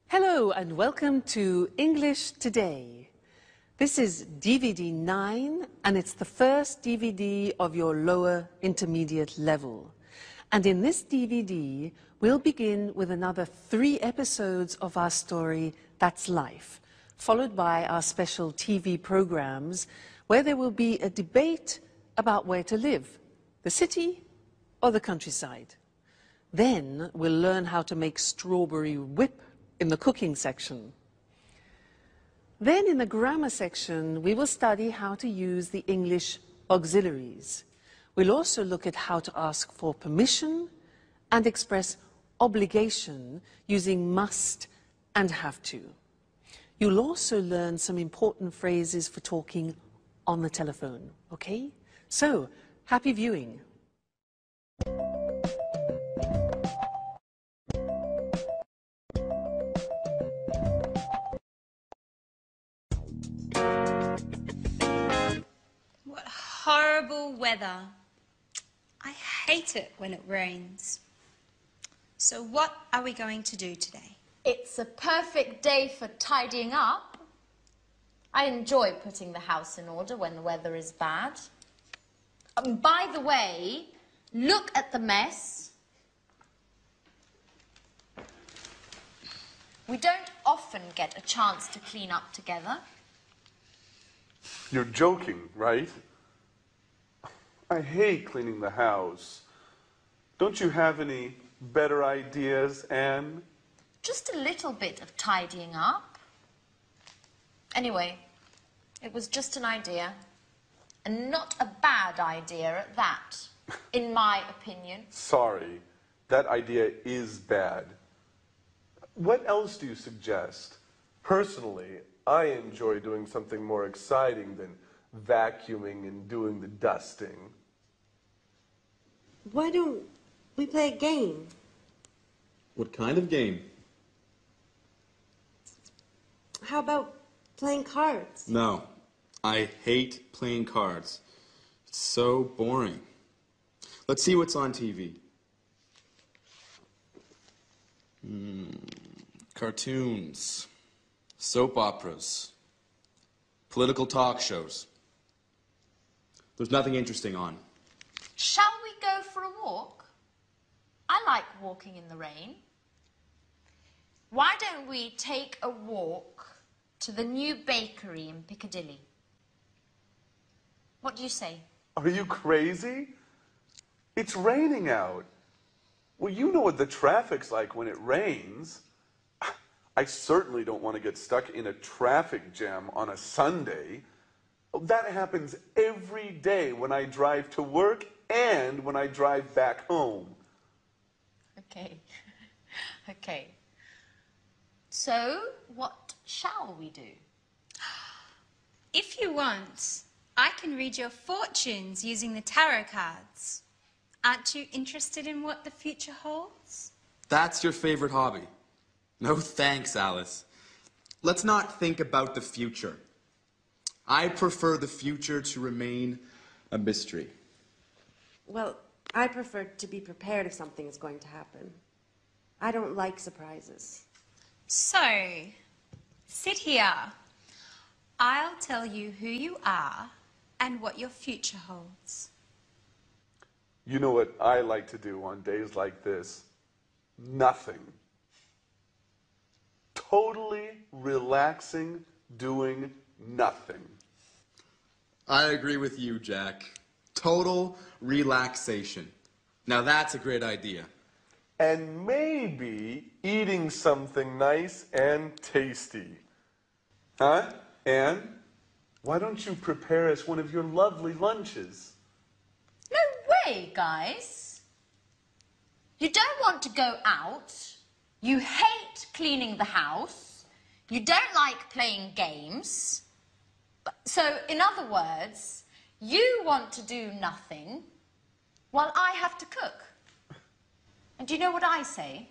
Hello and welcome to English Today. This is DVD 9 and it's the first DVD of your lower intermediate level. And in this DVD, we'll begin with another 3 episodes of our story, That's Life, followed by our special TV programs where there will be a debate about where to live, the city or the countryside. Then we'll learn how to make strawberry whip in the cooking section. Then in the grammar section, we will study how to use the English auxiliaries. We'll also look at how to ask for permission and express obligation using must and have to. You'll also learn some important phrases for talking on the telephone, okay? So, happy viewing. Horrible weather. I hate it when it rains. So what are we going to do today? It's a perfect day for tidying up. I enjoy putting the house in order when the weather is bad. By the way, look at the mess. We don't often get a chance to clean up together. You're joking, right? I hate cleaning the house. Don't you have any better ideas, Anne? Just a little bit of tidying up. Anyway, it was just an idea. And not a bad idea at that, in my opinion. Sorry, that idea is bad. What else do you suggest? Personally, I enjoy doing something more exciting than vacuuming and doing the dusting. Why don't we play a game? What kind of game? How about playing cards? No, I hate playing cards. It's so boring. Let's see what's on TV. Cartoons, soap operas, political talk shows. There's nothing interesting on. Shall we go for a walk? I like walking in the rain. Why don't we take a walk to the new bakery in Piccadilly? What do you say? Are you crazy? It's raining out. Well, you know what the traffic's like when it rains. I certainly don't want to get stuck in a traffic jam on a Sunday. That happens every day when I drive to work and when I drive back home. Okay. Okay. So, what shall we do? If you want, I can read your fortunes using the tarot cards. Aren't you interested in what the future holds? That's your favorite hobby. No thanks, Alice. Let's not think about the future. I prefer the future to remain a mystery. Well, I prefer to be prepared if something is going to happen. I don't like surprises. So, sit here. I'll tell you who you are and what your future holds. You know what I like to do on days like this? Nothing. Totally relaxing, doing nothing. I agree with you, Jack. Total relaxation. Now that's a great idea. And maybe eating something nice and tasty. Huh, Anne? Why don't you prepare us one of your lovely lunches? No way, guys. You don't want to go out. You hate cleaning the house. You don't like playing games. So, in other words, you want to do nothing while I have to cook. And do you know what I say?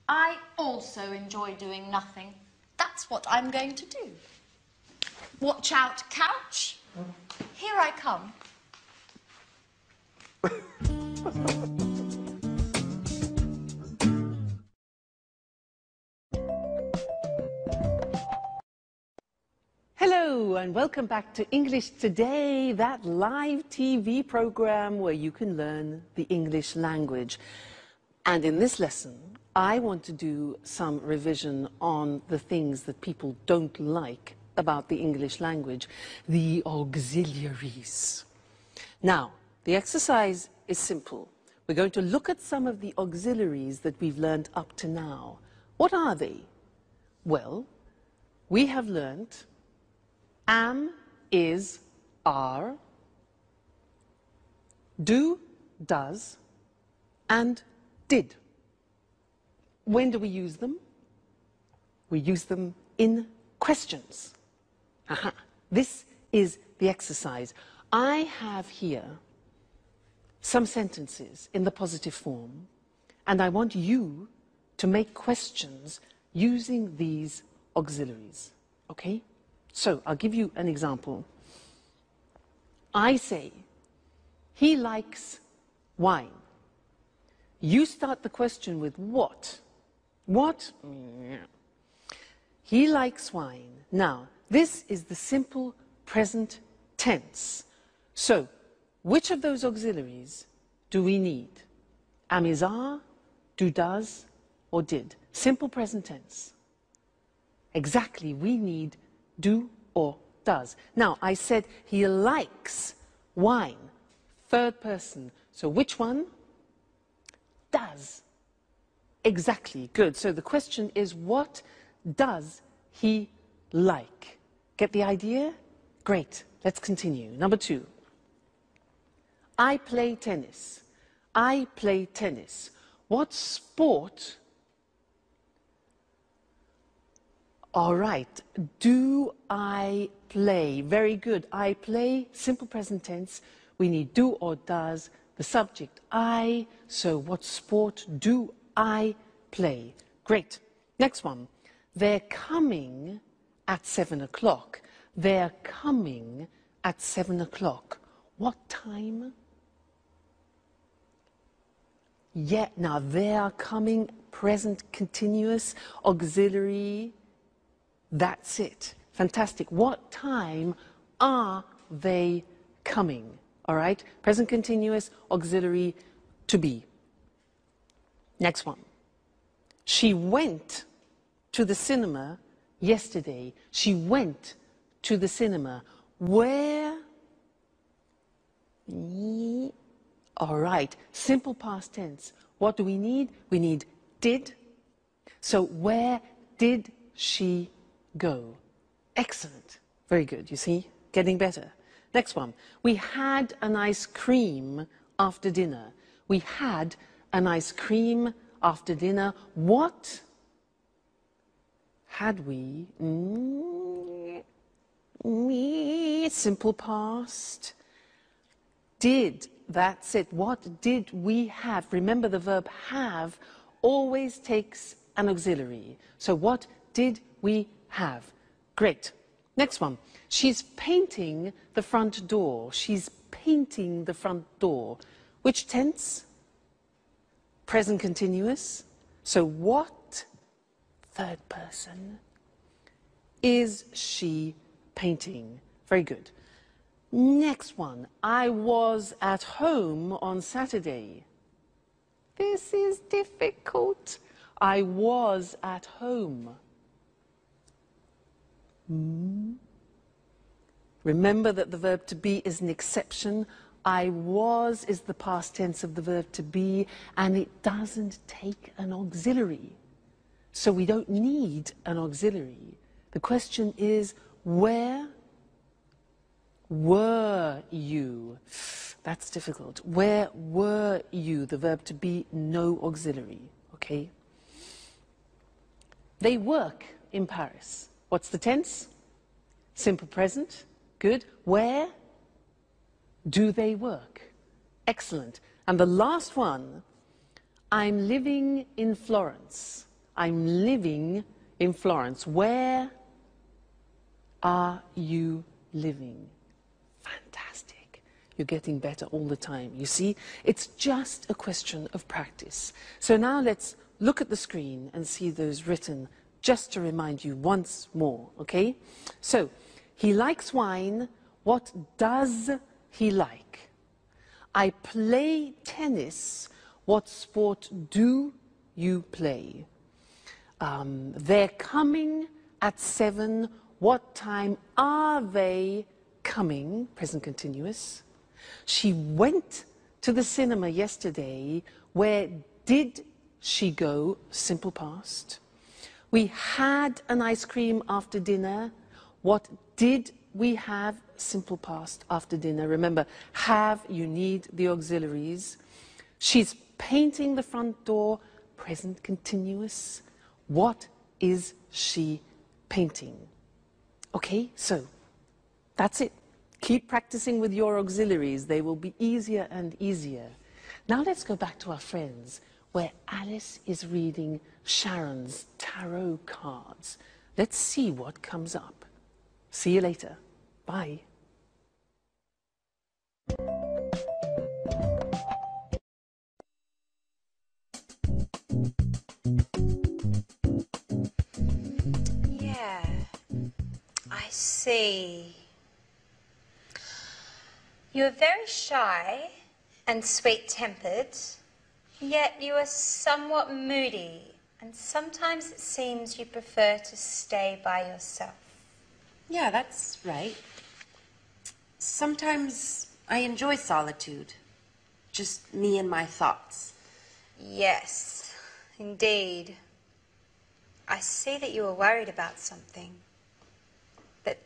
I also enjoy doing nothing. That's what I'm going to do. Watch out, couch. Here I come. and welcome back to English Today, that live TV program where you can learn the English language. And in this lesson, I want to do some revision on the things that people don't like about the English language, the auxiliaries. Now, the exercise is simple. We're going to look at some of the auxiliaries that we've learned up to now. What are they? Well, we have learned am, is, are, do, does, and did. When do we use them? We use them in questions. Aha. This is the exercise. I have here some sentences in the positive form, and I want you to make questions using these auxiliaries. Okay? So, I'll give you an example. I say, he likes wine. You start the question with what? What? He likes wine. Now, this is the simple present tense. So, which of those auxiliaries do we need? Am, is, are, do, does, or did? Simple present tense. Exactly, we need do or does. Now, I said he likes wine, third person. So which one? Does. Exactly, good. So the question is, what does he like? Get the idea? Great, let's continue. Number 2. I play tennis. I play tennis. What sport? All right, do I play? Very good. I play, simple present tense. We need do or does, the subject I. So what sport do I play? Great. Next one. They're coming at 7 o'clock. They're coming at 7 o'clock. What time? Yeah, now they're coming, present continuous, auxiliary. That's it. Fantastic. What time are they coming? All right? Present continuous, auxiliary, to be. Next one. She went to the cinema yesterday. She went to the cinema. Where? All right. Simple past tense. What do we need? We need did. So where did she go? Excellent. Very good. You see? Getting better. Next one. We had an ice cream after dinner. We had an ice cream after dinner. What had we? Simple past. Did. That's it. What did we have? Remember, the verb have always takes an auxiliary. So what did we have? Great. Next one. She's painting the front door. She's painting the front door. Which tense? Present continuous. So what, third person, is she painting? Very good. Next one. I was at home on Saturday. This is difficult. I was at home. Remember that the verb to be is an exception. I was is the past tense of the verb to be, and it doesn't take an auxiliary. So we don't need an auxiliary. The question is, where were you? That's difficult. Where were you? The verb to be, no auxiliary. Okay? They work in Paris. What's the tense? Simple present. Good. Where do they work? Excellent. And the last one, I'm living in Florence. I'm living in Florence. Where are you living? Fantastic. You're getting better all the time. You see, it's just a question of practice. So now let's look at the screen and see those written, just to remind you once more, okay? So, He likes wine. What does he like? I play tennis. What sport do you play? They're coming at 7. What time are they coming? Present continuous. She went to the cinema yesterday. Where did she go? Simple past. We had an ice cream after dinner. What did we have? Simple past after dinner. Remember, have, you need the auxiliaries. She's painting the front door. Present continuous. What is she painting? Okay, so that's it. Keep practicing with your auxiliaries. They will be easier and easier. Now let's go back to our friends, where Alice is reading Sharon's tarot cards. Let's see what comes up. See you later. Bye. Yeah, I see. You are very shy and sweet-tempered, yet you are somewhat moody, and sometimes it seems you prefer to stay by yourself. Yeah, that's right. Sometimes I enjoy solitude. Just me and my thoughts. Yes, indeed. I see that you are worried about something, but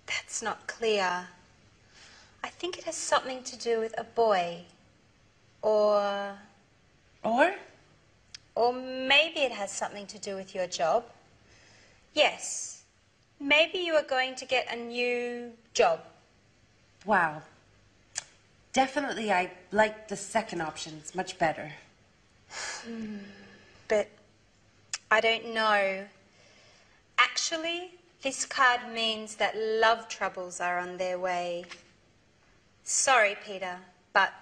that's not clear. I think it has something to do with a boy, or maybe it has something to do with your job. Yes, maybe you are going to get a new job. Wow. Definitely I like the second option. It's much better. But I don't know. Actually, this card means that love troubles are on their way. Sorry, Peter, but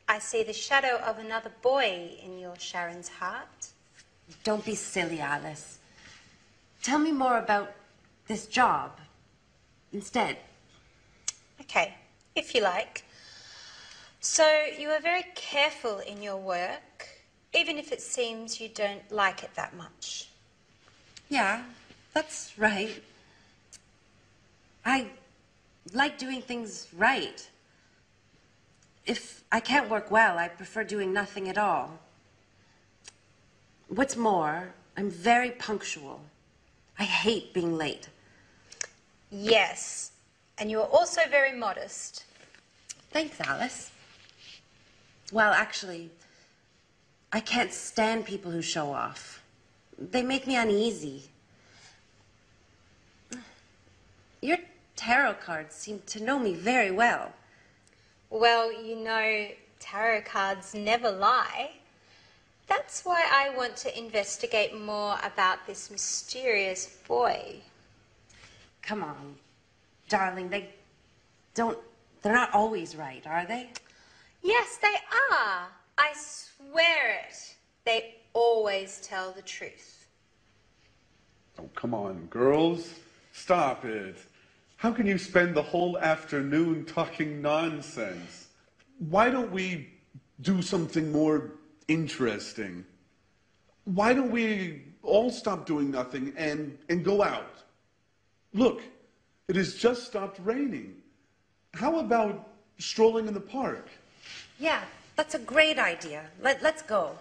I see the shadow of another boy in your Sharon's heart. Don't be silly, Alice. Tell me more about this job instead. Okay, if you like. So you are very careful in your work, even if it seems you don't like it that much. Yeah, that's right. I like doing things right. If I can't work well, I prefer doing nothing at all. What's more, I'm very punctual. I hate being late. Yes, and you are also very modest. Thanks, Alice. Well, actually, I can't stand people who show off. They make me uneasy. Your tarot cards seem to know me very well. Well, you know, tarot cards never lie. That's why I want to investigate more about this mysterious boy. Come on, darling, they're not always right, are they? Yes, they are. I swear it. They always tell the truth. Oh, come on, girls. Stop it. How can you spend the whole afternoon talking nonsense? Why don't we do something more interesting? Why don't we all stop doing nothing and go out? Look, it has just stopped raining. How about strolling in the park? Yeah, that's a great idea. Let's go.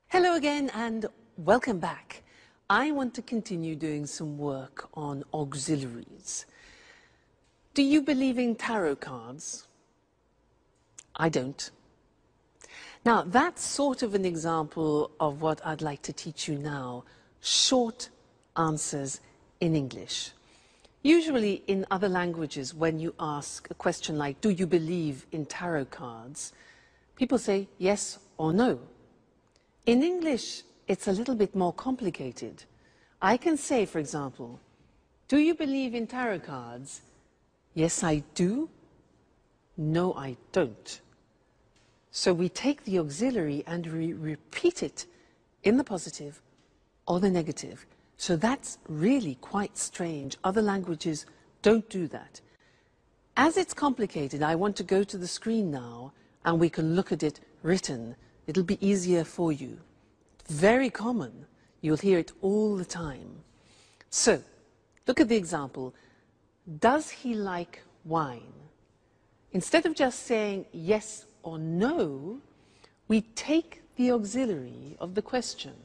Hello again and welcome back. I want to continue doing some work on auxiliaries. Do you believe in tarot cards? I don't. Now, that's sort of an example of what I'd like to teach you now. Short answers in English. Usually in other languages, when you ask a question like, do you believe in tarot cards? People say yes or no. In English, it's a little bit more complicated. I can say, for example, do you believe in tarot cards? Yes, I do. No, I don't. So we take the auxiliary and we repeat it in the positive or the negative. So that's really quite strange. Other languages don't do that. As it's complicated, I want to go to the screen now and we can look at it written. It'll be easier for you. Very common. You'll hear it all the time. So, look at the example. Does he like wine? Instead of just saying yes or no, we take the auxiliary of the question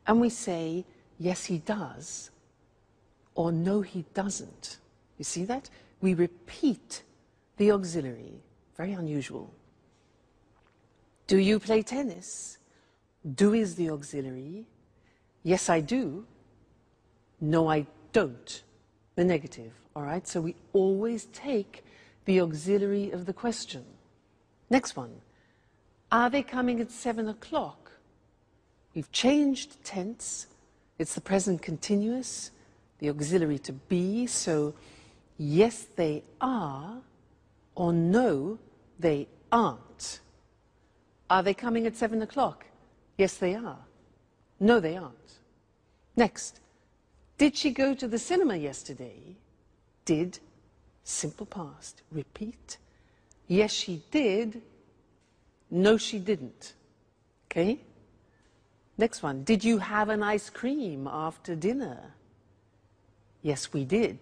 and we say, yes, he does, or no, he doesn't. You see that? We repeat the auxiliary. Very unusual. Do you play tennis? Do is the auxiliary. Yes, I do. No, I don't. The negative, all right? So we always take the auxiliary of the question. Next one. Are they coming at 7 o'clock? We've changed tense. It's the present continuous, the auxiliary to be. So yes, they are, or no, they aren't. Are they coming at 7 o'clock? Yes, they are. No, they aren't. Next. Did she go to the cinema yesterday? Did, simple past. Repeat. Yes, she did. No, she didn't. Okay? Next one. Did you have an ice cream after dinner? Yes, we did.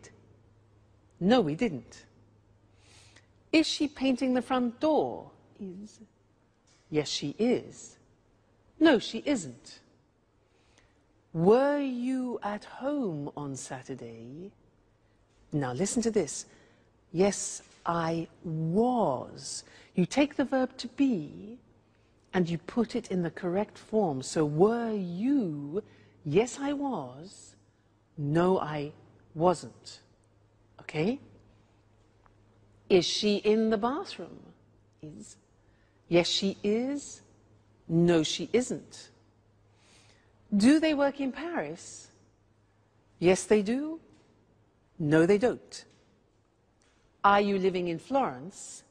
No, we didn't. Is she painting the front door? Is. Yes, she is. No, she isn't. Were you at home on Saturday? Now listen to this. Yes, I was. You take the verb to be and you put it in the correct form. So were you? Yes, I was. No, I wasn't. Okay? Is she in the bathroom? Is. Yes, she is. No, she isn't. Do they work in Paris? Yes, they do. No, they don't. Are you living in Florence?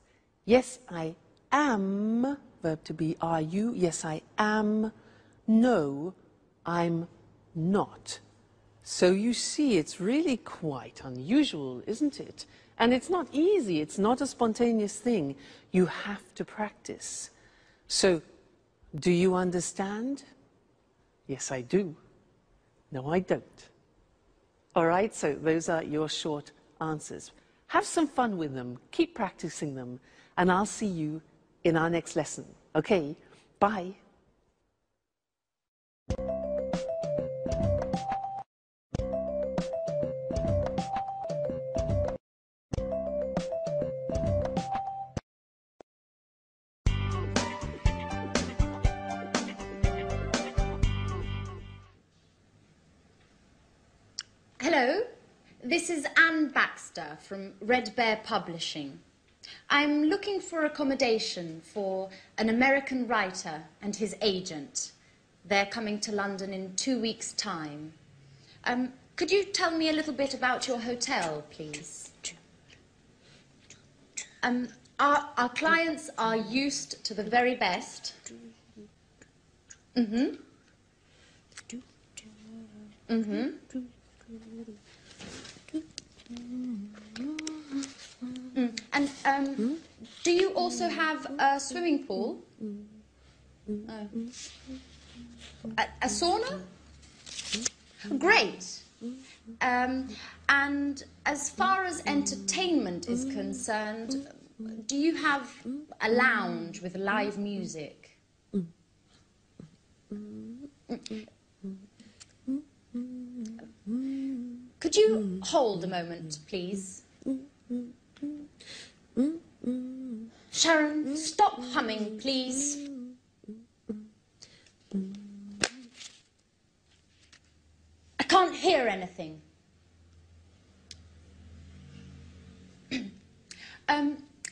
Yes, I am. Verb to be, are you? Yes, I am. No, I'm not. So you see, it's really quite unusual, isn't it? And it's not easy. It's not a spontaneous thing. You have to practice. So, do you understand? Yes, I do. No, I don't. All right, so those are your short answers. Have some fun with them. Keep practicing them. And I'll see you in our next lesson. Okay, bye. Hello, this is Anne Baxter from Red Bear Publishing. I'm looking for accommodation for an American writer and his agent. They're coming to London in 2 weeks' time. Could you tell me a little bit about your hotel, please? Our clients are used to the very best. Mm-hmm. Mm-hmm. And do you also have a swimming pool? A sauna? Great. And as far as entertainment is concerned, do you have a lounge with live music? Could you hold a moment, please? Sharon, stop humming, please. I can't hear anything.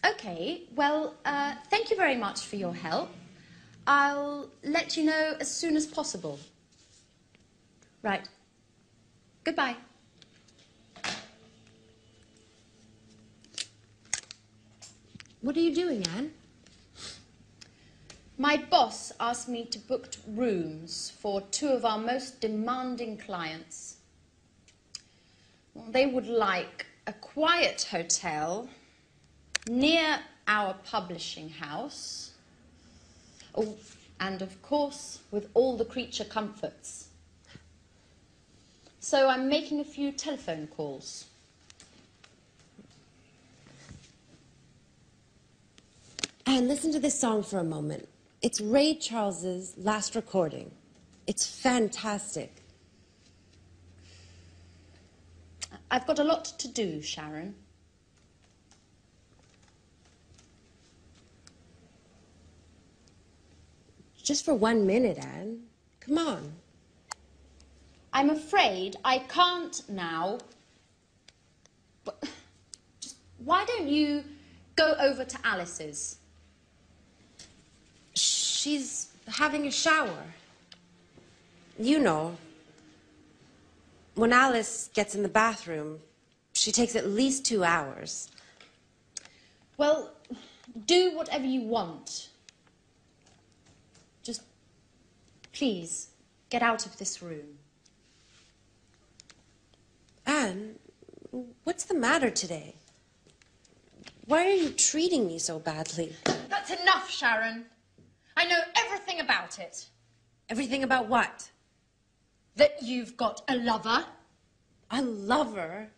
Okay, well, thank you very much for your help. I'll let you know as soon as possible. Right. Goodbye. What are you doing, Anne? My boss asked me to book rooms for 2 of our most demanding clients. Well, they would like a quiet hotel near our publishing house. Oh, and of course, with all the creature comforts. So I'm making a few telephone calls. And listen to this song for a moment. It's Ray Charles's last recording. It's fantastic. I've got a lot to do, Sharon. Just for 1 minute, Anne. Come on. I'm afraid I can't now. But just, why don't you go over to Alice's? She's having a shower. You know, when Alice gets in the bathroom, she takes at least 2 hours. Well, do whatever you want. Just, please, get out of this room. Anne, what's the matter today? Why are you treating me so badly? That's enough, Sharon. I know everything about it. Everything about what? That you've got a lover. A lover?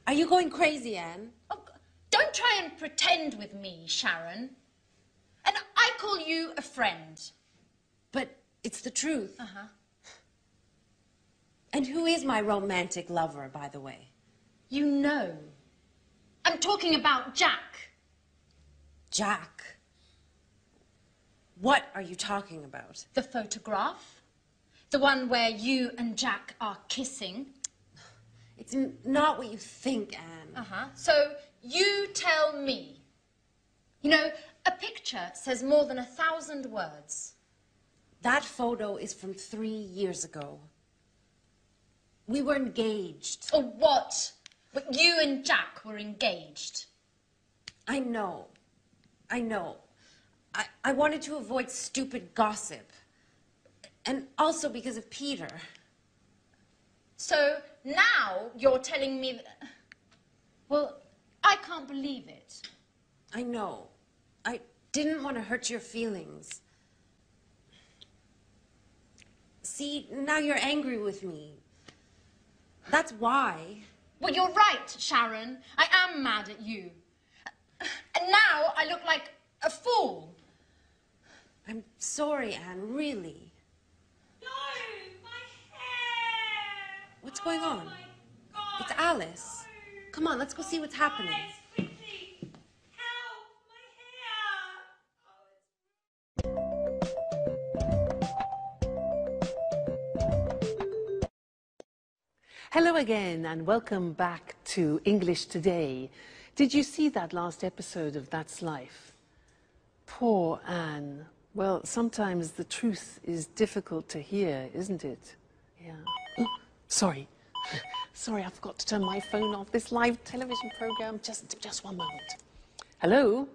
Are you going crazy, Anne? Oh, don't try and pretend with me, Sharon. And I call you a friend. But it's the truth. Uh-huh. And who is my romantic lover, by the way? You know. I'm talking about Jack. Jack? What are you talking about? The photograph. The one where you and Jack are kissing. It's not what you think, Anne. Uh-huh. So you tell me. You know, a picture says more than 1,000 words. That photo is from 3 years ago. We were engaged. Or what? But you and Jack were engaged. I know. I know. I wanted to avoid stupid gossip. And also because of Peter. So now you're telling me that... Well, I can't believe it. I know. I didn't want to hurt your feelings. See, now you're angry with me. That's why. Well, you're right, Sharon. I am mad at you. And now I look like a fool. I'm sorry, Anne, really. No, my hair! What's going on? My God, It's Alice. no. Come on, let's go see what's happening. Guys, quickly! Help! My hair! Hello again and welcome back to English Today. Did you see that last episode of That's Life? Poor Anne. Well, sometimes the truth is difficult to hear, isn't it? Yeah. Oh, sorry. Sorry, I forgot to turn my phone off. This live television program. Just one moment. Hello?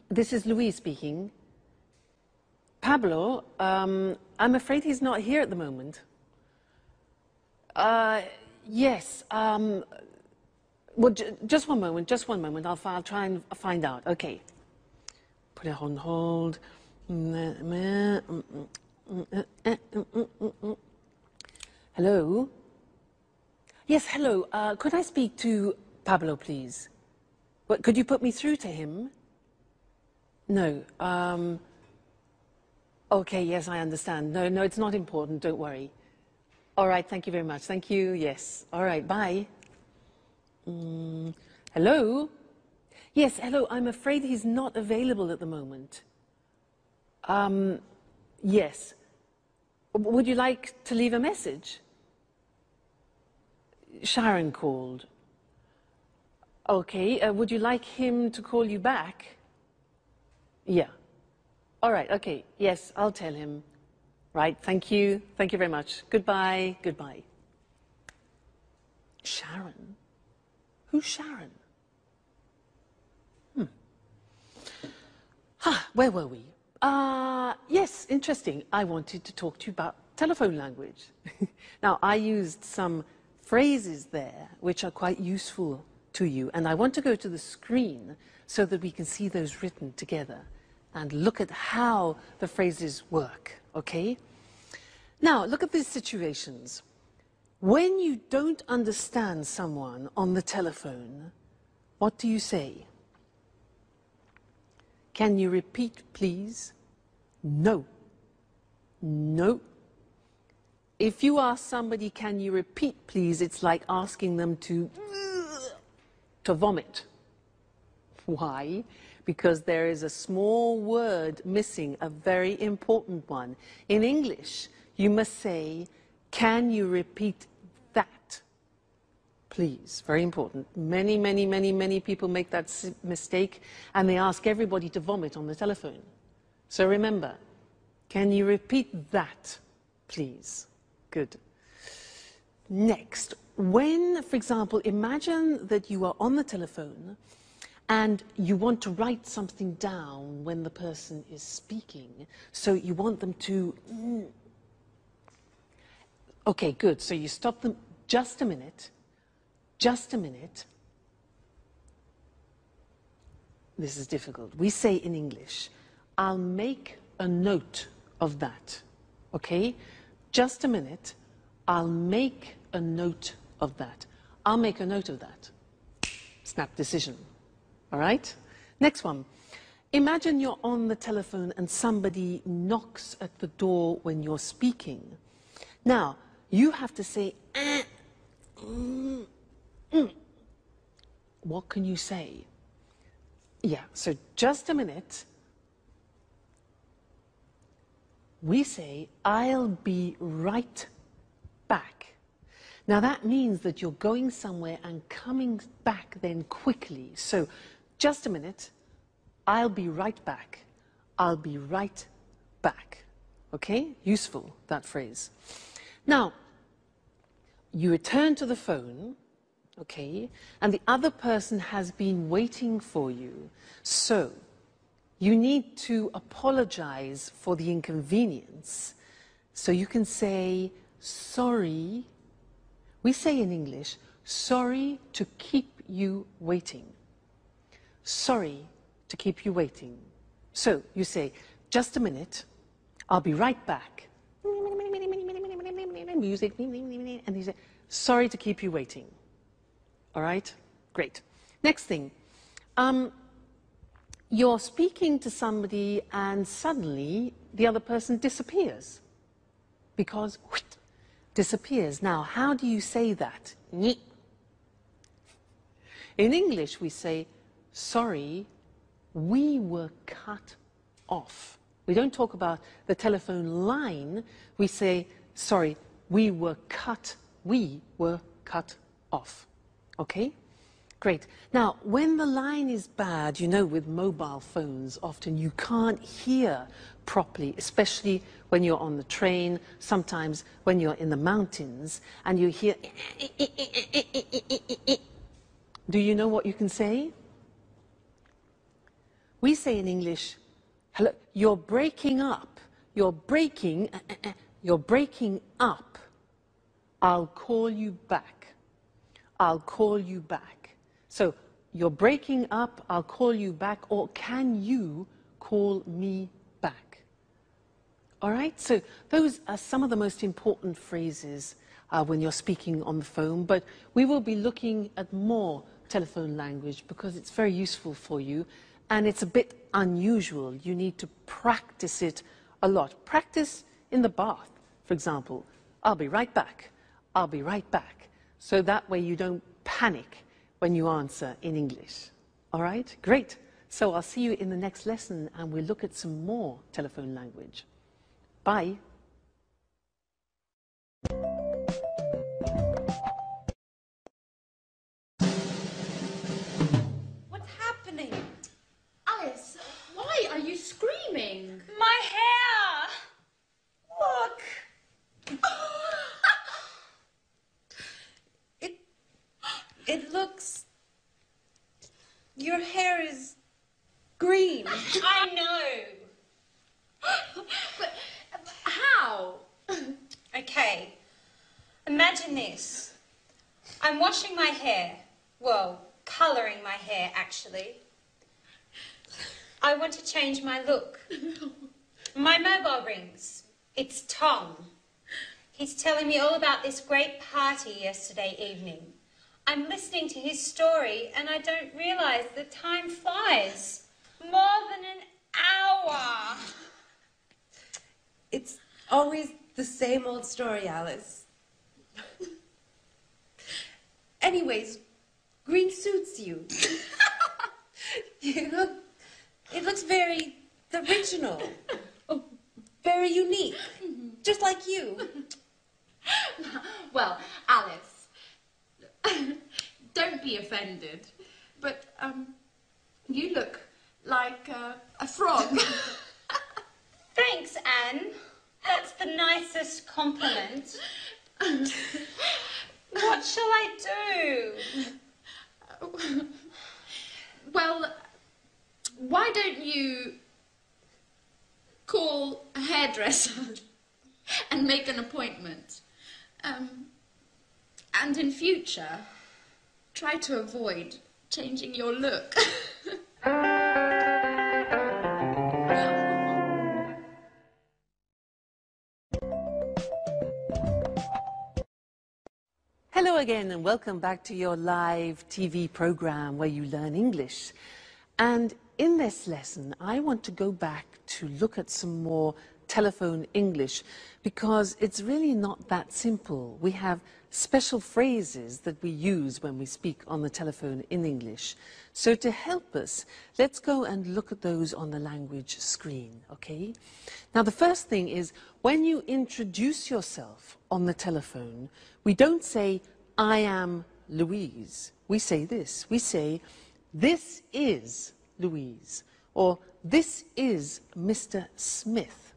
This is Louise speaking. Pablo, I'm afraid he's not here at the moment. Yes. Well, just one moment. I'll try and find out. Okay. Put it on hold. Hello? Yes, hello. Could I speak to Pablo, please? What, could you put me through to him? No. Okay, yes, I understand. No, it's not important. Don't worry. All right, thank you very much. Thank you, yes. All right, bye. Hello? Yes, hello. I'm afraid he's not available at the moment. Yes. Would you like to leave a message? Sharon called. Okay, would you like him to call you back? Yeah. All right, okay. Yes, I'll tell him. Right, thank you. Thank you very much. Goodbye. Goodbye. Sharon? Who's Sharon? Where were we? Yes, interesting. I wanted to talk to you about telephone language. Now, I used some phrases there which are quite useful to you, and I want to go to the screen so that we can see those written together and look at how the phrases work, okay? Now, look at these situations. When you don't understand someone on the telephone, what do you say? Can you repeat, please? No. No. If you ask somebody, can you repeat, please, it's like asking them to vomit. Why? Because there is a small word missing, a very important one. In English, you must say, can you repeat that, please? Very important. Many people make that mistake, and they ask everybody to vomit on the telephone. So remember, can you repeat that, please? Good. Next, when, for example, imagine that you are on the telephone and you want to write something down when the person is speaking. So you want them to... Okay, good. So you stop them. Just a minute. Just a minute. This is difficult. We say in English, I'll make a note of that. Okay? Just a minute. I'll make a note of that. I'll make a note of that. Snap decision. All right? Next one. Imagine you're on the telephone and somebody knocks at the door when you're speaking. Now, you have to say, What can you say? Yeah, so just a minute. We say, I'll be right back. Now that means that you're going somewhere and coming back then quickly. So just a minute, I'll be right back. I'll be right back. Okay? Useful, that phrase. Now, you return to the phone, okay, and the other person has been waiting for you. So you need to apologize for the inconvenience. So you can say, sorry. We say in English, sorry to keep you waiting. Sorry to keep you waiting. So you say, just a minute, I'll be right back. Music, and you say, sorry to keep you waiting. All right? Great. Next thing. You're speaking to somebody and suddenly the other person disappears. Because, disappears. Now, how do you say that? In English, we say, sorry, we were cut off. We don't talk about the telephone line. We say, sorry, we were cut off. Okay? Great. Now, when the line is bad, you know, with mobile phones, often you can't hear properly, especially when you're on the train, sometimes when you're in the mountains, and you hear... Do you know what you can say? We say in English, hello, you're breaking up. You're breaking up. I'll call you back. I'll call you back. So, you're breaking up, I'll call you back, or can you call me back? All right, so those are some of the most important phrases when you're speaking on the phone, but we will be looking at more telephone language because it's very useful for you and it's a bit unusual. You need to practice it a lot. Practice in the bath, for example. I'll be right back. I'll be right back. So that way you don't panic when you answer in English. All right? Great. So I'll see you in the next lesson and we'll look at some more telephone language. Bye. What's happening? Alice, why are you screaming? My hair! Look! It looks... Your hair is green. I know. But how? Okay, imagine this. I'm washing my hair. Well, colouring my hair, actually. I want to change my look. My mobile rings. It's Tom. He's telling me all about this great party yesterday evening. I'm listening to his story and I don't realise the time flies. More than an hour. It's always the same old story, Alice. Anyways, green suits you. It looks very original, very unique, just like you. Well, Alice, don't be offended, but you look like a frog. Thanks, Anne. That's the nicest compliment. What shall I do? Well, why don't you call a hairdresser and make an appointment? And in future, try to avoid changing your look. Hello again and welcome back to your live TV program where you learn English. And in this lesson, I want to go back to look at some more telephone English because it's really not that simple. We have special phrases that we use when we speak on the telephone in English. So to help us, let's go and look at those on the language screen, okay? Now the first thing is when you introduce yourself on the telephone, we don't say, I am Louise. We say this. We say, this is Louise, or this is Mr. Smith.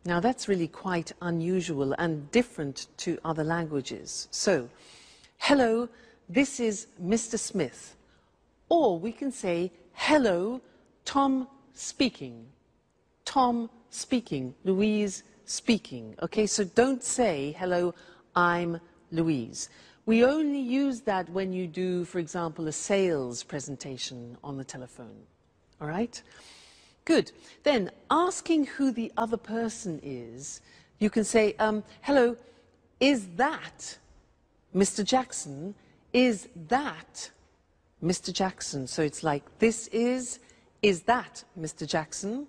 Now that's really quite unusual and different to other languages. So, hello, this is Mr. Smith. Or we can say, hello, Tom speaking. Tom speaking, Louise speaking. Okay, so don't say, hello, I'm Louise. We only use that when you do, for example, a sales presentation on the telephone. All right? Good. Then, asking who the other person is, you can say, hello, is that Mr. Jackson? Is that Mr. Jackson? So it's like, this is that Mr. Jackson?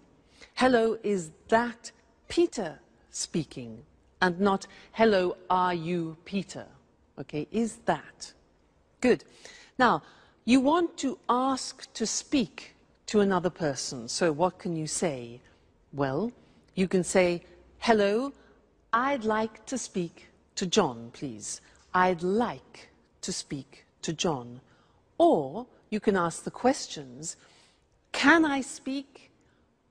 Hello, is that Peter speaking? And not, hello, are you Peter? Okay, is that? Good. Now, you want to ask to speak to another person. So what can you say? Well, you can say, hello, I'd like to speak to John, please. I'd like to speak to John. Or you can ask the questions, can I speak?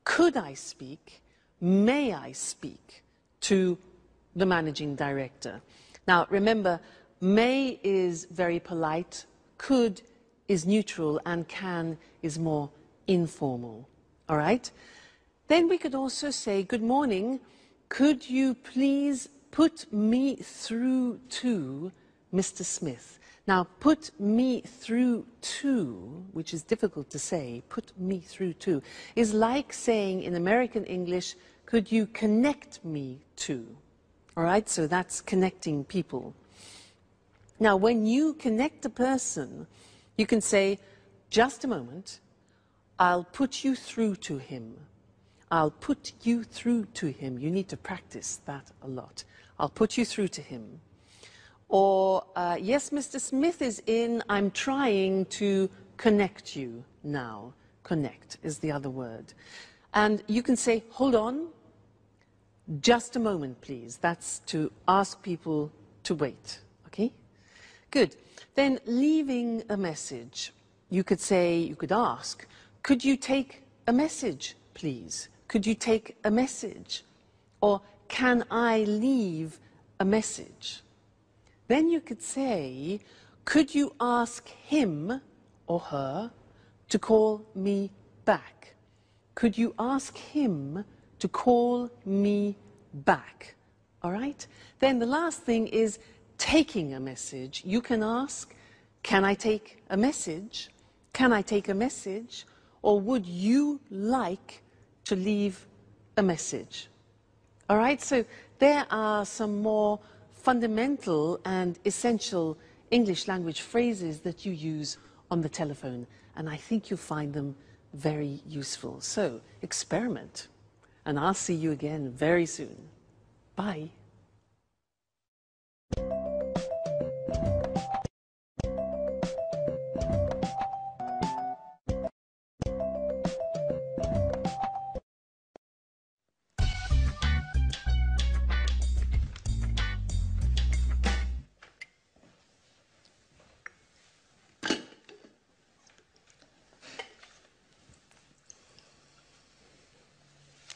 Could I speak? May I speak to the managing director? Now, remember, may is very polite, could is neutral, and can is more informal. All right? Then we could also say, good morning, could you please put me through to Mr. Smith? Now, put me through to, which is difficult to say, put me through to, is like saying in American English, could you connect me to? All right? So that's connecting people. Now, when you connect a person, you can say, just a moment, I'll put you through to him. I'll put you through to him. You need to practice that a lot. I'll put you through to him. Or, yes, Mr. Smith is in. I'm trying to connect you now. Connect is the other word. And you can say, hold on, just a moment, please. That's to ask people to wait, okay? Good. Then leaving a message, you could say, you could ask, could you take a message, please? Could you take a message? Or can I leave a message? Then you could say, could you ask him or her to call me back? could you ask him to call me back? All right? Then the last thing is taking a message. You can ask, can I take a message? Can I take a message? Or would you like to leave a message? All right, so there are some more fundamental and essential English language phrases that you use on the telephone, and I think you'll find them very useful. So experiment, and I'll see you again very soon. Bye.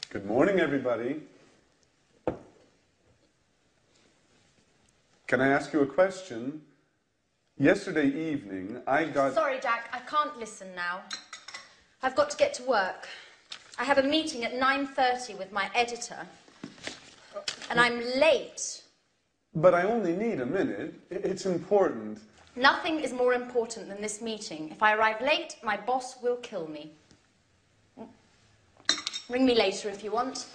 Good morning, everybody. Can I ask you a question? Yesterday evening, I got... Sorry, Jack, I can't listen now. I've got to get to work. I have a meeting at 9:30 with my editor, and I'm late. But I only need a minute. It's important. Nothing is more important than this meeting. If I arrive late, my boss will kill me. Ring me later if you want.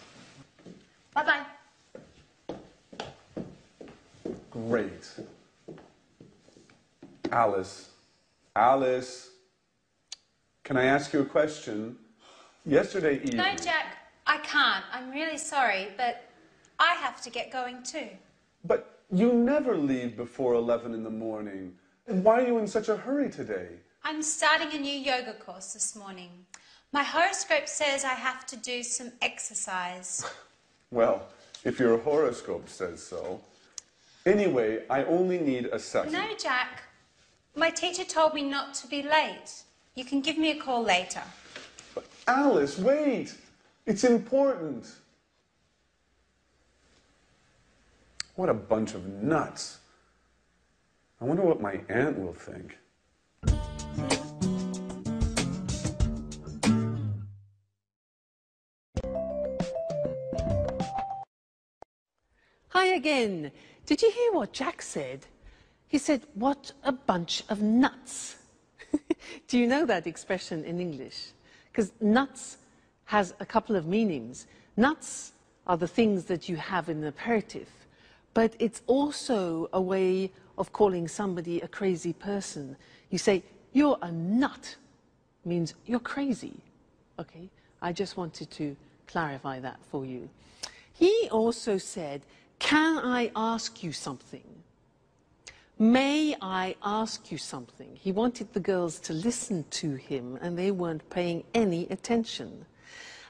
Bye-bye. Great. Alice. Alice. Can I ask you a question? Yesterday evening... No, Jack, I can't. I'm really sorry, but I have to get going too. But you never leave before 11 in the morning. Why are you in such a hurry today? I'm starting a new yoga course this morning. My horoscope says I have to do some exercise. Well, if your horoscope says so. Anyway, I only need a second. No, Jack. My teacher told me not to be late. You can give me a call later. But Alice, wait! It's important. What a bunch of nuts. I wonder what my aunt will think. Hi again. Did you hear what Jack said? He said, what a bunch of nuts. Do you know that expression in English? Because nuts has a couple of meanings. Nuts are the things that you have in the aperitif, but it's also a way of calling somebody a crazy person. You say, you're a nut, means you're crazy. Okay, I just wanted to clarify that for you. He also said, can I ask you something? May I ask you something? He wanted the girls to listen to him, and they weren't paying any attention.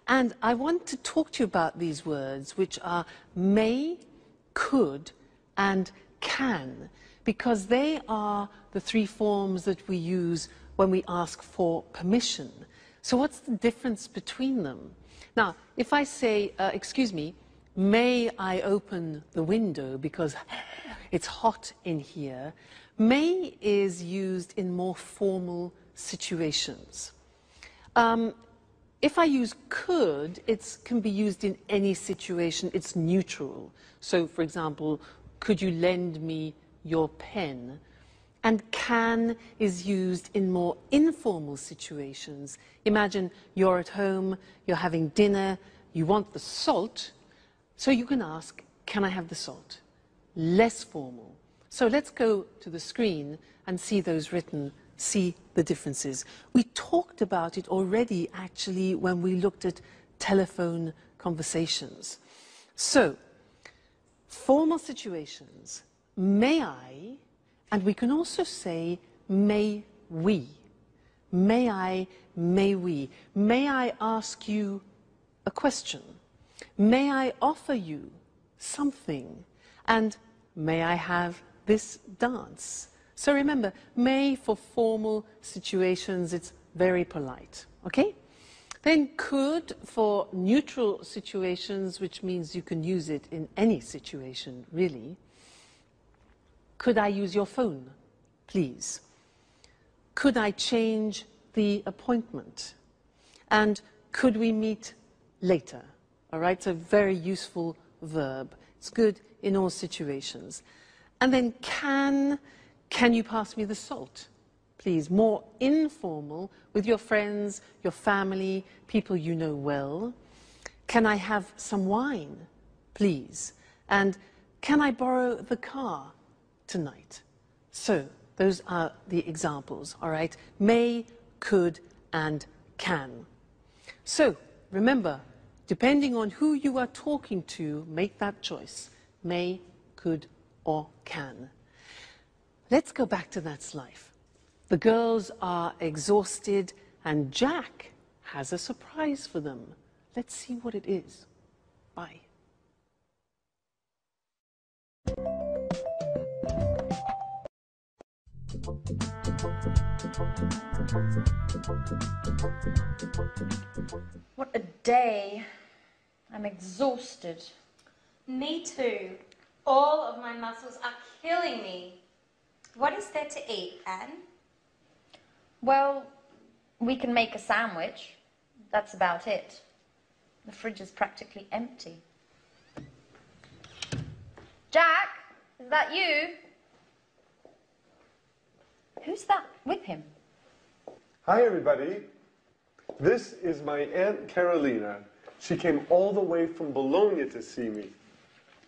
And I want to talk to you about these words, which are may, could, and can, because they are the three forms that we use when we ask for permission. So what's the difference between them? Now, if I say, excuse me, may I open the window because it's hot in here, may is used in more formal situations. If I use could, it can be used in any situation. It's neutral. So, for example, could you lend me your pen? And can is used in more informal situations. Imagine you're at home, you're having dinner, you want the salt, so you can ask, can I have the salt? Less formal. So let's go to the screen and see those written, see the differences. We talked about it already, actually, when we looked at telephone conversations. So, formal situations, may I, and we can also say, may we. May I, may we. May I ask you a question? May I offer you something? And may I have this dance? So remember, may for formal situations, it's very polite, okay? Then could for neutral situations, which means you can use it in any situation, really. Could I use your phone, please? Could I change the appointment? And could we meet later? All right, so very useful verb. It's good in all situations. And then can you pass me the salt? Please, more informal with your friends, your family, people you know well. Can I have some wine, please? And can I borrow the car tonight? So those are the examples, all right? May, could, and can. So remember, depending on who you are talking to, make that choice. May, could, or can. Let's go back to Nat's life. The girls are exhausted and Jack has a surprise for them. Let's see what it is. Bye. What a day. I'm exhausted. Me too. All of my muscles are killing me. What is there to eat, Anne? Well, we can make a sandwich. That's about it. The fridge is practically empty. Jack, is that you? Who's that with him? Hi, everybody. This is my Aunt Carolina. She came all the way from Bologna to see me.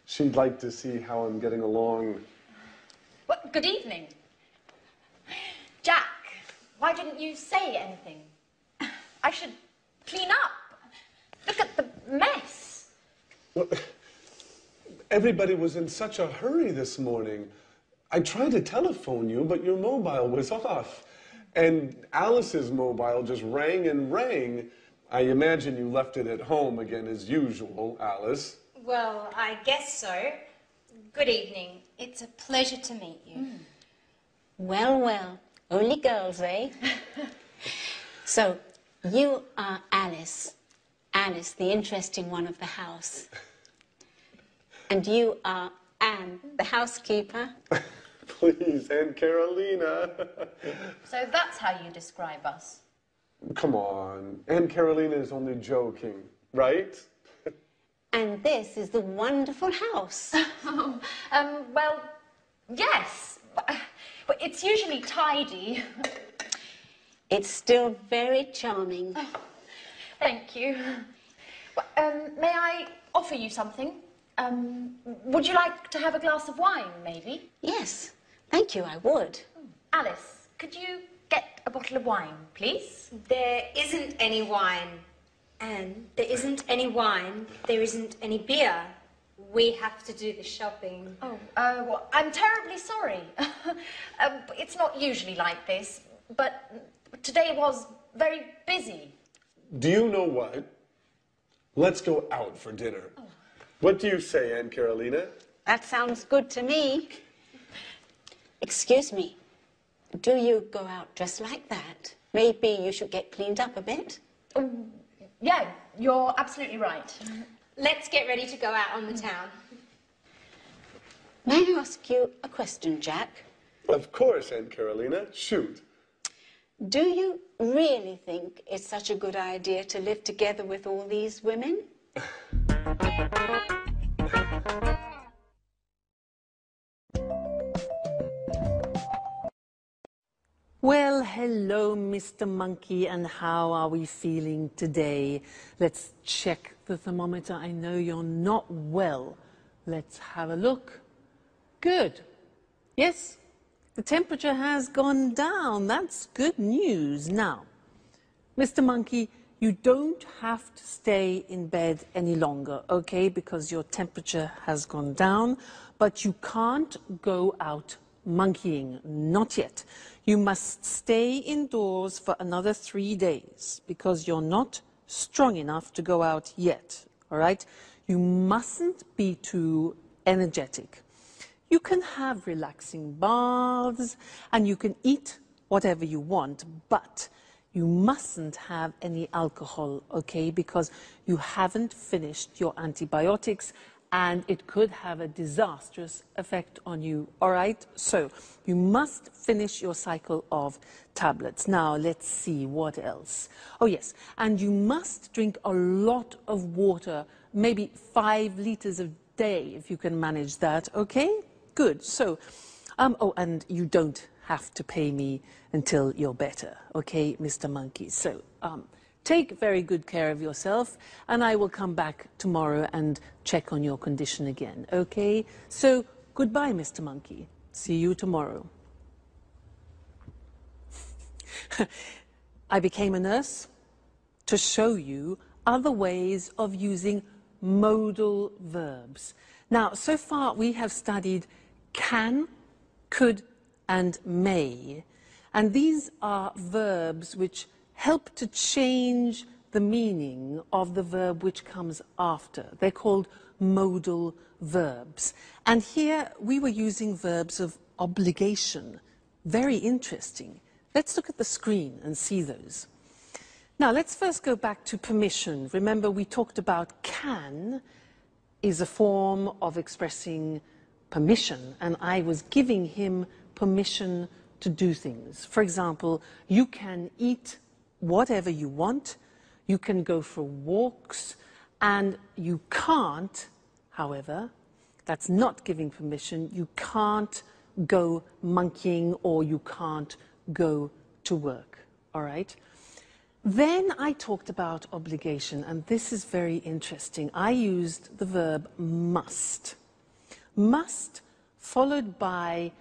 She'd like to see how I'm getting along. Well, good evening. Jack, why didn't you say anything? I should clean up. Look at the mess. Well, everybody was in such a hurry this morning. I tried to telephone you, but your mobile was off. And Alice's mobile just rang and rang. I imagine you left it at home again as usual, Alice. Well, I guess so. Good evening. It's a pleasure to meet you. Well, well, only girls, eh? So, you are Alice. Alice, the interesting one of the house. And you are Anne, the housekeeper. Please, Aunt Carolina. So that's how you describe us. Come on, Aunt Carolina is only joking, right? And this is the wonderful house. Well, yes. But it's usually tidy. It's still very charming. Thank you. May I offer you something? Would you like to have a glass of wine, maybe? Yes, thank you, I would. Alice, could you get a bottle of wine, please? There isn't any wine. Anne, there isn't any wine. There isn't any beer. We have to do the shopping. Oh, well, I'm terribly sorry. It's not usually like this, but today was very busy. Do you know what? Let's go out for dinner. Oh. What do you say, Aunt Carolina? That sounds good to me. Excuse me, do you go out dressed like that? Maybe you should get cleaned up a bit? Yeah, you're absolutely right. Let's get ready to go out on the town. May I ask you a question, Jack? Of course, Aunt Carolina. Shoot. Do you really think it's such a good idea to live together with all these women? Well, hello, Mr. Monkey, and how are we feeling today? Let's check the thermometer. I know you're not well. Let's have a look. Good. Yes, the temperature has gone down. That's good news. Now, Mr. Monkey, you don't have to stay in bed any longer, okay, because your temperature has gone down, but you can't go out monkeying, not yet. You must stay indoors for another 3 days because you're not strong enough to go out yet, all right? You mustn't be too energetic. You can have relaxing baths and you can eat whatever you want, but you mustn't have any alcohol, okay, because you haven't finished your antibiotics and it could have a disastrous effect on you. All right? So you must finish your cycle of tablets. Now, let's see what else. Oh, yes. And you must drink a lot of water, maybe 5 liters a day, if you can manage that. Okay? Good. So, oh, and you don't have to pay me until you're better. Okay, Mr. Monkey? So, take very good care of yourself, and I will come back tomorrow and check on your condition again, okay? So, goodbye, Mr. Monkey. See you tomorrow. I became a nurse to show you other ways of using modal verbs. Now, so far we have studied can, could, and may. And these are verbs which help to change the meaning of the verb which comes after. They're called modal verbs. And here we were using verbs of obligation. Very interesting. Let's look at the screen and see those. Now, let's first go back to permission. Remember, we talked about can is a form of expressing permission, and I was giving him permission to do things. For example, you can eat whatever you want, you can go for walks, and you can't, however, that's not giving permission, you can't go monkeying or you can't go to work, all right? Then I talked about obligation, and this is very interesting. I used the verb must. Must followed by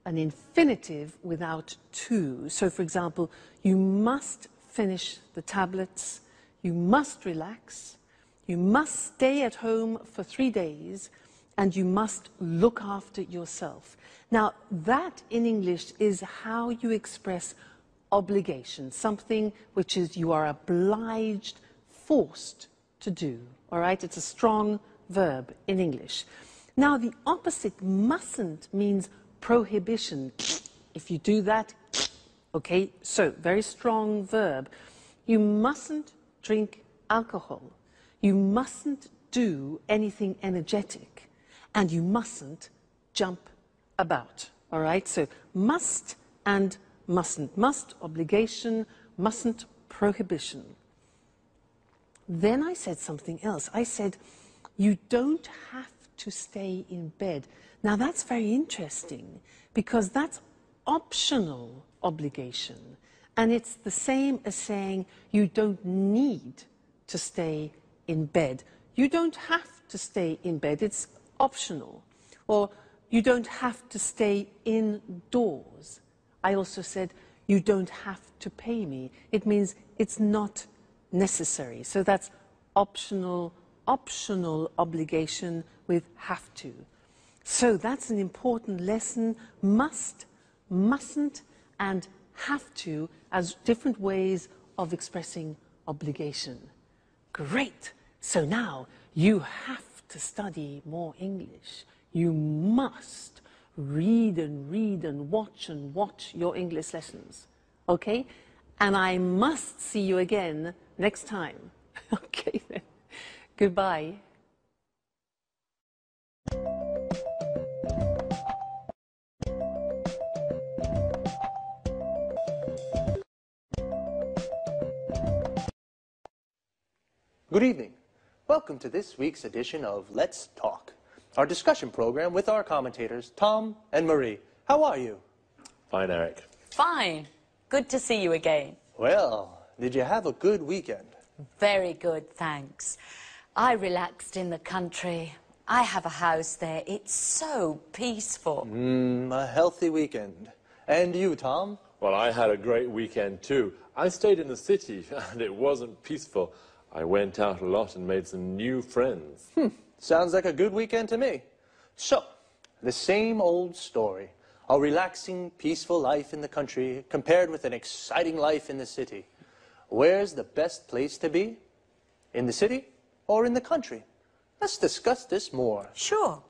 an infinitive without to. So, for example, you must finish the tablets, you must relax, you must stay at home for 3 days, and you must look after yourself. Now, that in English is how you express obligation, something which is you are obliged, forced to do. All right? It's a strong verb in English. Now, the opposite mustn't means prohibition. If you do that, okay, so very strong verb. You mustn't drink alcohol. You mustn't do anything energetic. And you mustn't jump about. All right, so must and mustn't. Must, obligation, mustn't, prohibition. Then I said something else. I said, you don't have to stay in bed. Now that's very interesting because that's optional obligation. And it's the same as saying you don't need to stay in bed. You don't have to stay in bed. It's optional. Or you don't have to stay indoors. I also said you don't have to pay me. It means it's not necessary. So that's optional obligation with have to. So that's an important lesson. Must, mustn't, and have to as different ways of expressing obligation. Great. So now you have to study more English. You must read and watch your English lessons. Okay? And I must see you again next time. Okay then. Goodbye. Good evening. Welcome to this week's edition of Let's Talk, our discussion program with our commentators, Tom and Marie. How are you? Fine, Eric. Fine. Good to see you again. Well, did you have a good weekend? Very good, thanks. I relaxed in the country. I have a house there. It's so peaceful. A healthy weekend. And you, Tom? Well, I had a great weekend too. I stayed in the city and it wasn't peaceful. I went out a lot and made some new friends. Sounds like a good weekend to me. So, the same old story. A relaxing, peaceful life in the country compared with an exciting life in the city. Where's the best place to be? In the city or in the country? Let's discuss this more. Sure.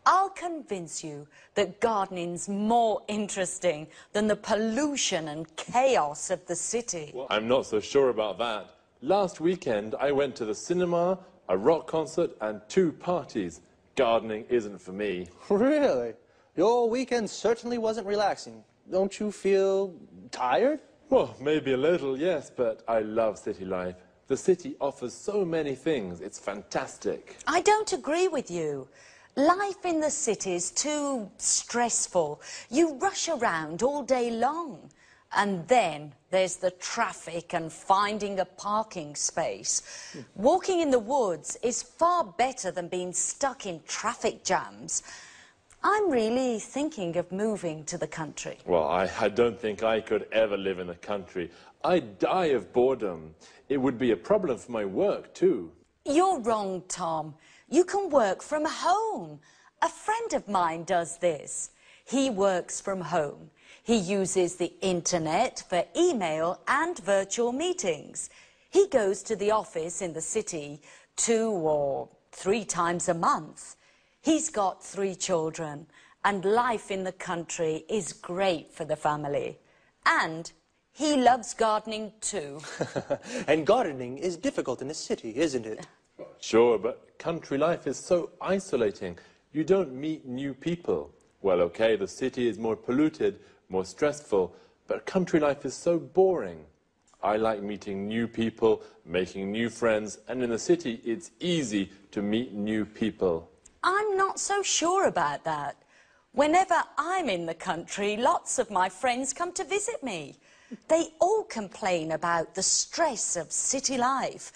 I'll convince you that gardening's more interesting than the pollution and chaos of the city. Well, I'm not so sure about that. Last weekend, I went to the cinema, a rock concert, and 2 parties. Gardening isn't for me. Really? Your weekend certainly wasn't relaxing. Don't you feel tired? Well, maybe a little, yes, but I love city life. The city offers so many things. It's fantastic. I don't agree with you. Life in the city is too stressful. You rush around all day long. And then there's the traffic and finding a parking space. Walking in the woods is far better than being stuck in traffic jams. I'm really thinking of moving to the country. Well, I don't think I could ever live in the country. I'd die of boredom. It would be a problem for my work, too. You're wrong, Tom. You can work from home. A friend of mine does this. He works from home. He uses the internet for email and virtual meetings. He goes to the office in the city 2 or 3 times a month. He's got 3 children, and life in the country is great for the family. And he loves gardening too. And gardening is difficult in the city, isn't it? Sure, but country life is so isolating. You don't meet new people. Well, okay, the city is more polluted, more stressful, but country life is so boring. I like meeting new people, making new friends, and in the city it's easy to meet new people. I'm not so sure about that. Whenever I'm in the country, lots of my friends come to visit me. They all complain about the stress of city life,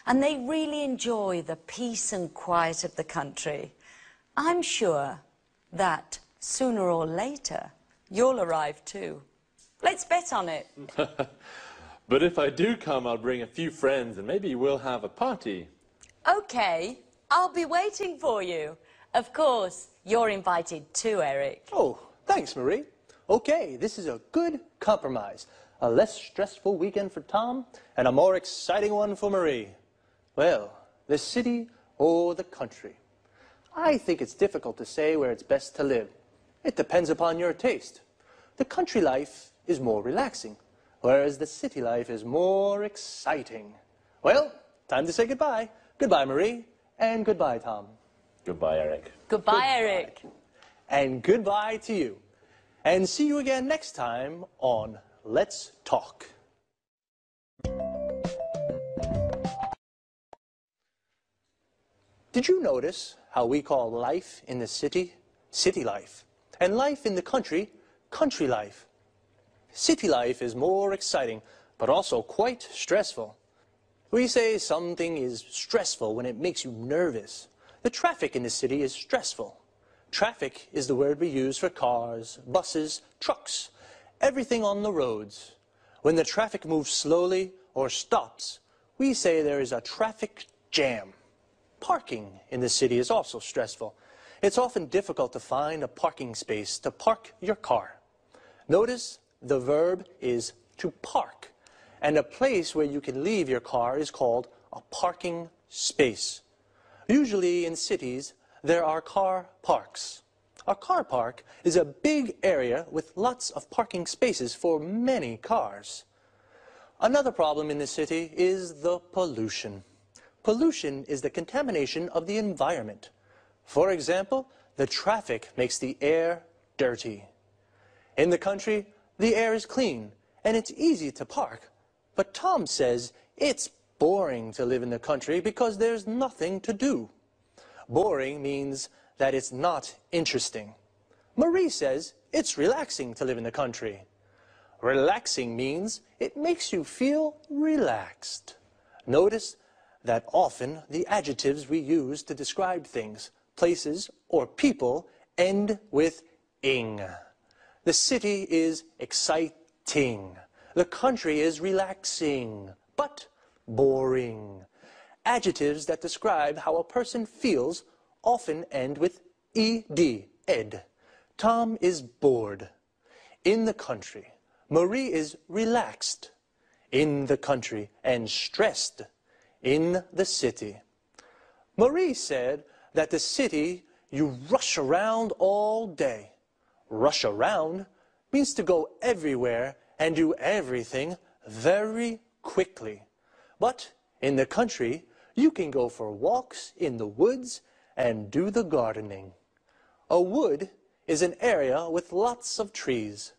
and they really enjoy the peace and quiet of the country. I'm sure that sooner or later you'll arrive too. Let's bet on it. But if I do come, I'll bring a few friends and maybe we'll have a party. Okay, I'll be waiting for you. Of course, you're invited too, Eric. Oh, thanks, Marie. Okay, this is a good compromise. A less stressful weekend for Tom and a more exciting one for Marie. Well, the city or the country? I think it's difficult to say where it's best to live. It depends upon your taste. The country life is more relaxing, whereas the city life is more exciting. Well, time to say goodbye. Goodbye, Marie, and goodbye, Tom. Goodbye, Eric. Goodbye, Eric. And goodbye to you. And see you again next time on Let's Talk. Did you notice how we call life in the city, city life, and life in the country, country life? City life is more exciting, but also quite stressful. We say something is stressful when it makes you nervous. The traffic in the city is stressful. Traffic is the word we use for cars, buses, trucks, everything on the roads. When the traffic moves slowly or stops, we say there is a traffic jam. Parking in the city is also stressful. It's often difficult to find a parking space to park your car. Notice the verb is to park, and a place where you can leave your car is called a parking space. Usually in cities, there are car parks. A car park is a big area with lots of parking spaces for many cars. Another problem in the city is the pollution. Pollution is the contamination of the environment. For example, the traffic makes the air dirty. In the country, the air is clean and it's easy to park. But Tom says it's boring to live in the country because there's nothing to do. Boring means that it's not interesting. Marie says it's relaxing to live in the country. Relaxing means it makes you feel relaxed. Notice that often the adjectives we use to describe things, places, or people end with ing. The city is exciting. The country is relaxing, but boring. Adjectives that describe how a person feels often end with ed, ed. Tom is bored. In the country, Marie is relaxed. In the country, and stressed. In the city. Marie said that the city, you rush around all day. Rush around means to go everywhere and do everything very quickly. But in the country, you can go for walks in the woods and do the gardening. A wood is an area with lots of trees.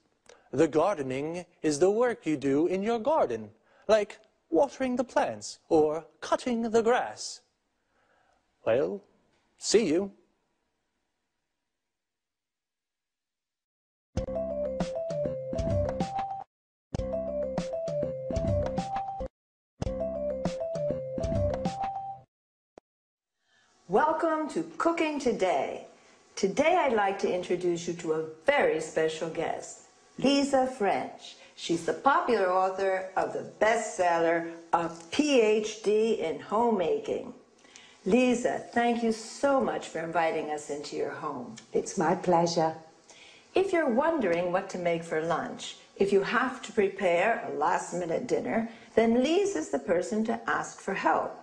The gardening is the work you do in your garden, like watering the plants or cutting the grass. Well, see you. Welcome to Cooking Today. Today I'd like to introduce you to a very special guest, Lisa French. She's the popular author of the bestseller, A PhD in Homemaking. Lisa, thank you so much for inviting us into your home. It's my pleasure. If you're wondering what to make for lunch, if you have to prepare a last-minute dinner, then Lisa's the person to ask for help.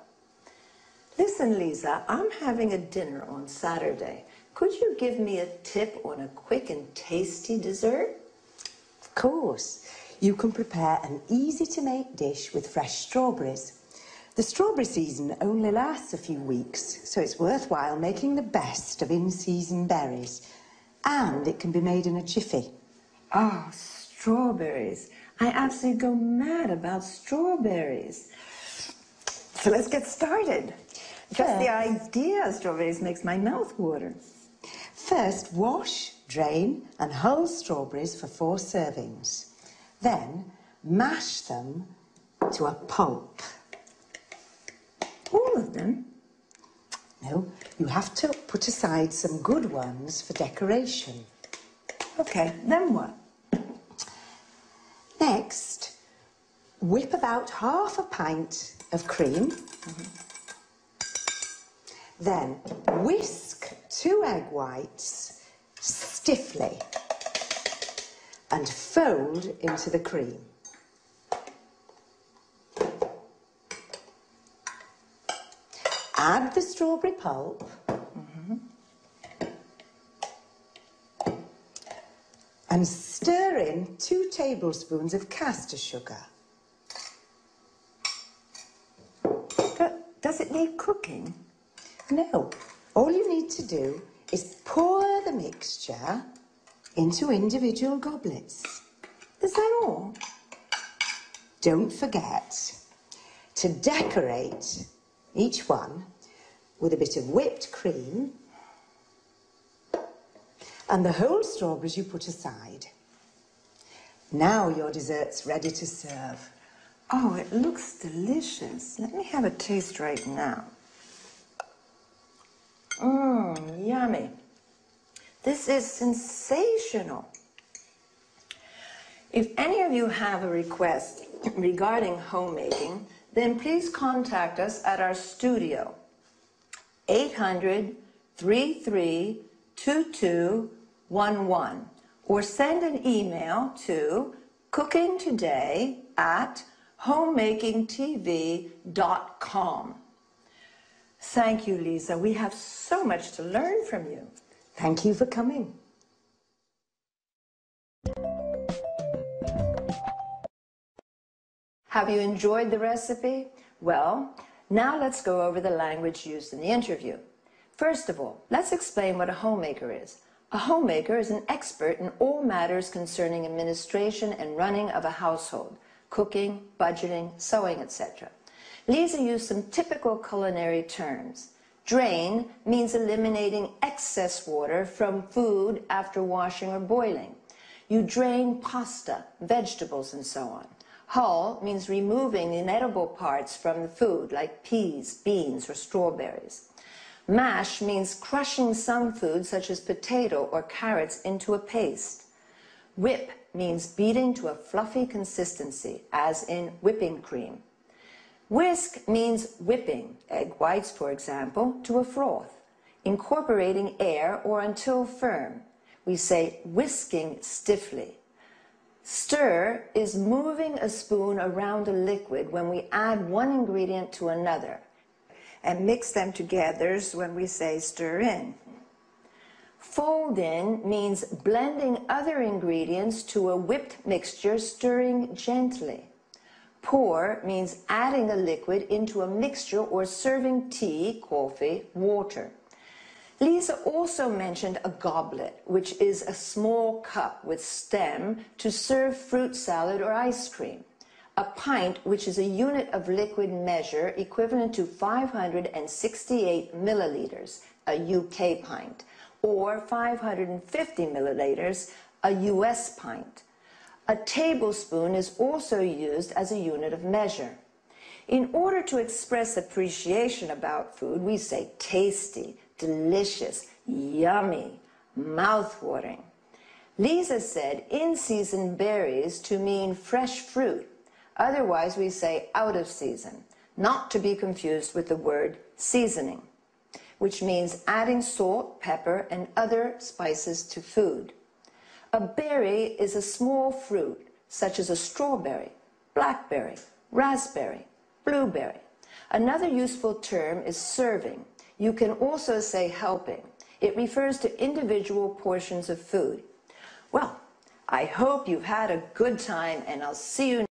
Listen, Lisa, I'm having a dinner on Saturday. Could you give me a tip on a quick and tasty dessert? Of course. You can prepare an easy-to-make dish with fresh strawberries. The strawberry season only lasts a few weeks, so it's worthwhile making the best of in-season berries. And it can be made in a jiffy. Oh, strawberries. I absolutely go mad about strawberries. So let's get started. Just the idea of strawberries makes my mouth water. First, wash, drain, and hull strawberries for 4 servings. Then, mash them to a pulp. All of them? No, you have to put aside some good ones for decoration. Okay, then what? Next, whip about half a pint of cream. Then whisk 2 egg whites stiffly and fold into the cream. Add the strawberry pulp and stir in 2 tablespoons of caster sugar. Does it need cooking? No, all you need to do is pour the mixture into individual goblets. Is that all? Don't forget to decorate each one with a bit of whipped cream and the whole strawberries you put aside. Now your dessert's ready to serve. Oh, it looks delicious. Let me have a taste right now. Yummy. This is sensational. If any of you have a request regarding homemaking, then please contact us at our studio, 800-332211, or send an email to cookingtoday@homemakingtv.com. Thank you, Lisa. We have so much to learn from you. Thank you for coming. Have you enjoyed the recipe? Well, now let's go over the language used in the interview. First of all, let's explain what a homemaker is. A homemaker is an expert in all matters concerning administration and running of a household, cooking, budgeting, sewing, etc. Lisa used some typical culinary terms. Drain means eliminating excess water from food after washing or boiling. You drain pasta, vegetables, and so on. Hull means removing the inedible parts from the food, like peas, beans, or strawberries. Mash means crushing some food, such as potato or carrots, into a paste. Whip means beating to a fluffy consistency, as in whipping cream. Whisk means whipping, egg whites, for example, to a froth, incorporating air or until firm. We say whisking stiffly. Stir is moving a spoon around a liquid when we add one ingredient to another, and mix them together when we say stir in. Fold in means blending other ingredients to a whipped mixture, stirring gently. Pour means adding a liquid into a mixture or serving tea, coffee, water. Lisa also mentioned a goblet, which is a small cup with stem to serve fruit salad or ice cream. A pint, which is a unit of liquid measure equivalent to 568 milliliters, a UK pint, or 550 milliliters, a US pint. A tablespoon is also used as a unit of measure. In order to express appreciation about food, we say tasty, delicious, yummy, mouth-watering. Lisa said in-season berries to mean fresh fruit. Otherwise, we say out of season, not to be confused with the word seasoning, which means adding salt, pepper, and other spices to food. A berry is a small fruit, such as a strawberry, blackberry, raspberry, blueberry. Another useful term is serving. You can also say helping. It refers to individual portions of food. Well, I hope you've had a good time, and I'll see you